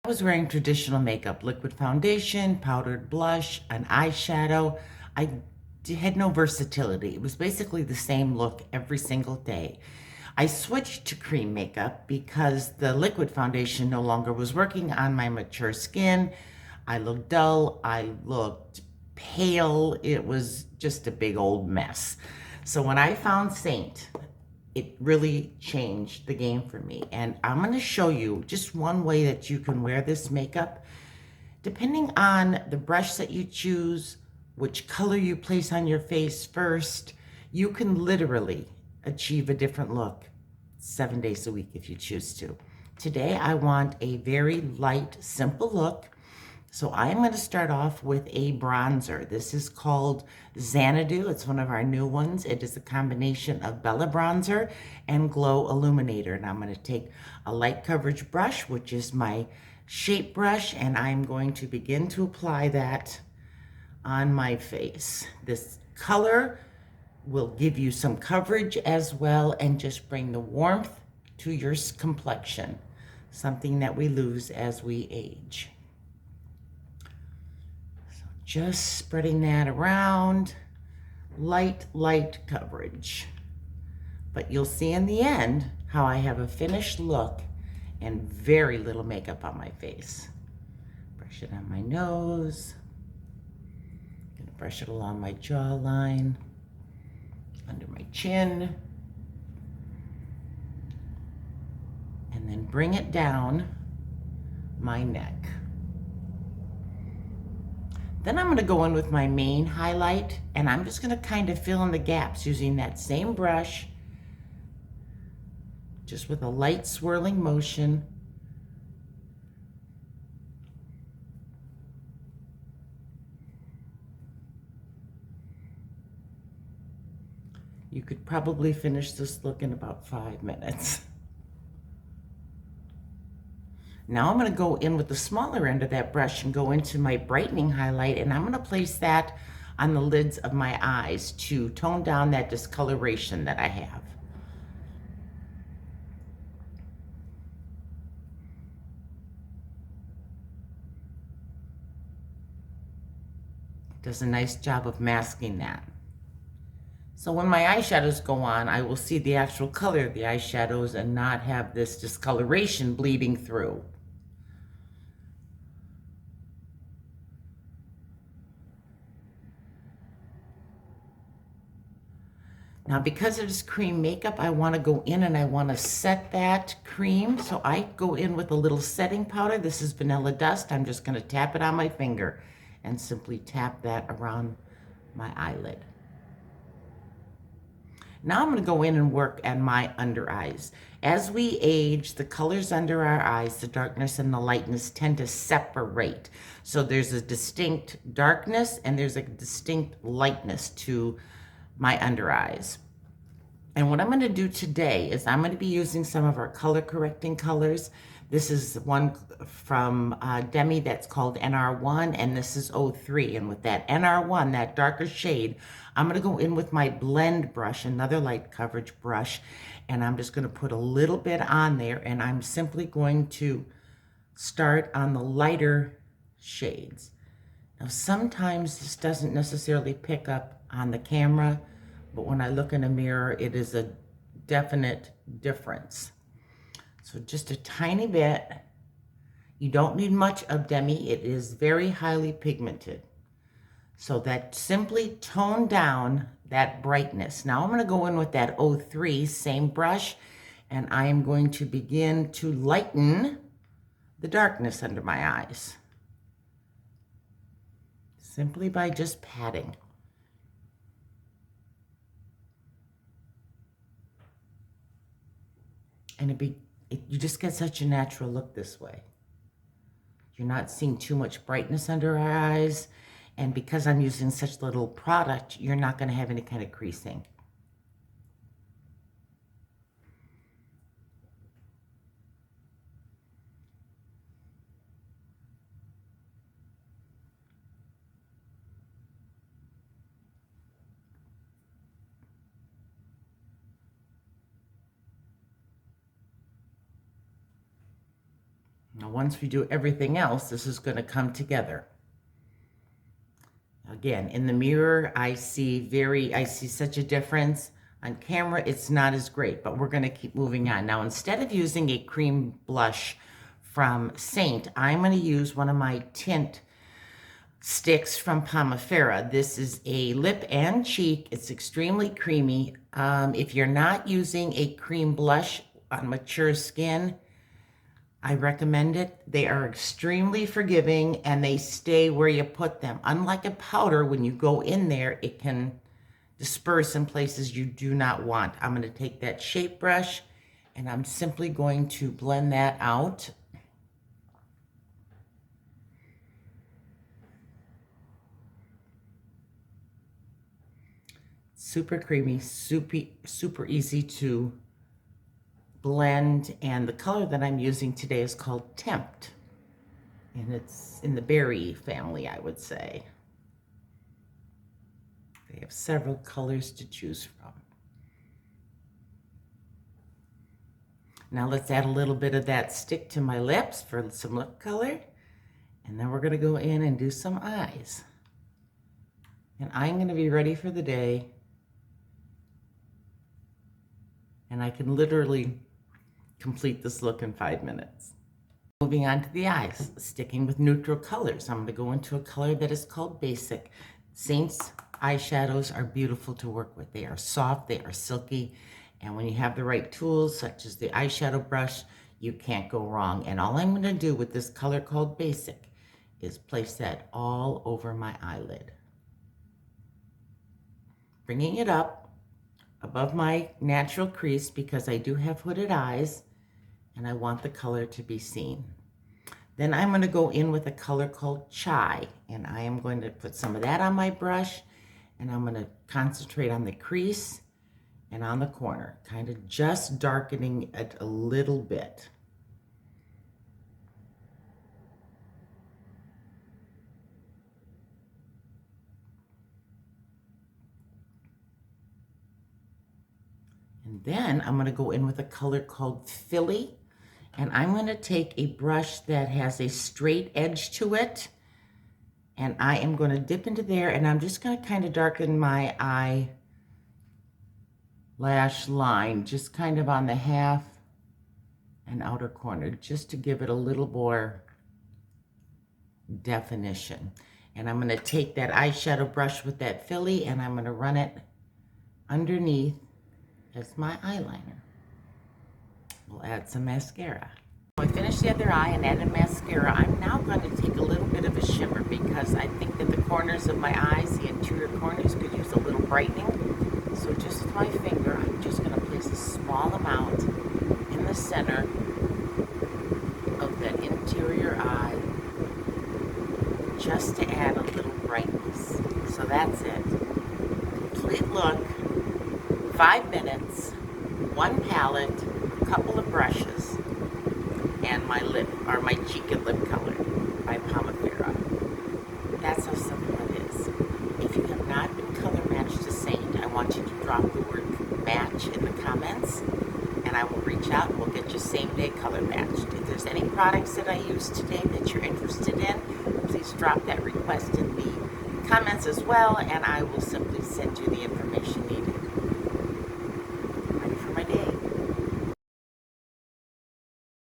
was wearing traditional makeup, liquid foundation, powdered blush, an eyeshadow. Had no versatility. It was basically the same look every single day. I switched to cream makeup because the liquid foundation no longer was working on my mature skin. I looked dull, I looked pale. It was just a big old mess. So when I found Seint, it really changed the game for me. And I'm going to show you just one way that you can wear this makeup. Depending on the brush that you choose, which color you place on your face first, you can literally achieve a different look 7 days a week if you choose to. Today, I want a very light, simple look. So I'm going to start off with a bronzer. This is called Xanadu. It's one of our new ones. It is a combination of Bella Bronzer and Glow Illuminator. And I'm going to take a light coverage brush, which is my shape brush, and I'm going to begin to apply that on my face. This color will give you some coverage as well and just bring the warmth to your complexion, something that we lose as we age. Just spreading that around, light coverage. But you'll see in the end how I have a finished look and very little makeup on my face. Brush it on my nose. Gonna brush it along my jawline, under my chin, and then bring it down my neck. Then I'm going to go in with my main highlight, and I'm just going to kind of fill in the gaps using that same brush, just with a light swirling motion. You could probably finish this look in about 5 minutes. Now I'm going to go in with the smaller end of that brush and go into my brightening highlight, and I'm going to place that on the lids of my eyes to tone down that discoloration that I have. It does a nice job of masking that. So when my eyeshadows go on, I will see the actual color of the eyeshadows and not have this discoloration bleeding through. Now, because it is cream makeup, I want to go in and I want to set that cream. So I go in with a little setting powder. This is Vanilla Dust. I'm just going to tap it on my finger and simply tap that around my eyelid. Now I'm going to go in and work on my under eyes. As we age, the colors under our eyes, the darkness and the lightness, tend to separate. So there's a distinct darkness and there's a distinct lightness to my under eyes. And what I'm going to do today is I'm going to be using some of our color correcting colors. This is one from Demi that's called NR1, and this is 03. And with that NR1, that darker shade, I'm going to go in with my blend brush, another light coverage brush, and I'm just going to put a little bit on there, and I'm simply going to start on the lighter shades. Now, sometimes this doesn't necessarily pick up on the camera, but when I look in a mirror, it is a definite difference. So just a tiny bit. You don't need much of Demi. It is very highly pigmented. So that simply tone down that brightness. Now I'm going to go in with that 03, same brush, and I am going to begin to lighten the darkness under my eyes. Simply by just patting. And you just get such a natural look this way. You're not seeing too much brightness under our eyes. And because I'm using such little product, you're not going to have any kind of creasing. Now, once we do everything else, this is going to come together. Again, in the mirror, I see such a difference. On camera, it's not as great, but we're going to keep moving on. Now, instead of using a cream blush from Seint, I'm going to use one of my tint sticks from Pomifera. This is a lip and cheek. It's extremely creamy. If you're not using a cream blush on mature skin, I recommend it. They are extremely forgiving and they stay where you put them. Unlike a powder, when you go in there, it can disperse in places you do not want. I'm going to take that shape brush and I'm simply going to blend that out. Super creamy, super easy to blend, and the color that I'm using today is called Tempt, and it's in the berry family, I would say. They have several colors to choose from. Now let's add a little bit of that stick to my lips for some lip color, and then we're going to go in and do some eyes. And I'm going to be ready for the day. And I can literally complete this look in 5 minutes. Moving on to the eyes, sticking with neutral colors. I'm going to go into a color that is called Basic. Seint's eyeshadows are beautiful to work with. They are soft, they are silky, and when you have the right tools, such as the eyeshadow brush, you can't go wrong. And all I'm going to do with this color called Basic is place that all over my eyelid. Bringing it up above my natural crease because I do have hooded eyes and I want the color to be seen. Then I'm going to go in with a color called Chai, and I am going to put some of that on my brush, and I'm going to concentrate on the crease and on the corner, kind of just darkening it a little bit. And then I'm going to go in with a color called Philly, and I'm going to take a brush that has a straight edge to it, and I am going to dip into there, and I'm just going to kind of darken my eyelash line, just kind of on the half and outer corner, just to give it a little more definition. And I'm going to take that eyeshadow brush with that Philly, and I'm going to run it underneath as my eyeliner. We'll add some mascara. I finished the other eye and added mascara. I'm now going to take a little bit of a shimmer because I think that the corners of my eyes, the interior corners, could use a little brightening. So just with my finger, I'm just going to place a small amount in the center of that interior eye just to add a little brightness. So that's it. Complete look. 5 minutes, one palette, a couple of brushes, and my lip, or my cheek and lip color by Pomifera. That's how simple it is. If you have not been color matched to Seint, I want you to drop the word match in the comments, and I will reach out and we'll get you same day color matched. If there's any products that I used today that you're interested in, please drop that request in the comments as well, and I will simply send you the information needed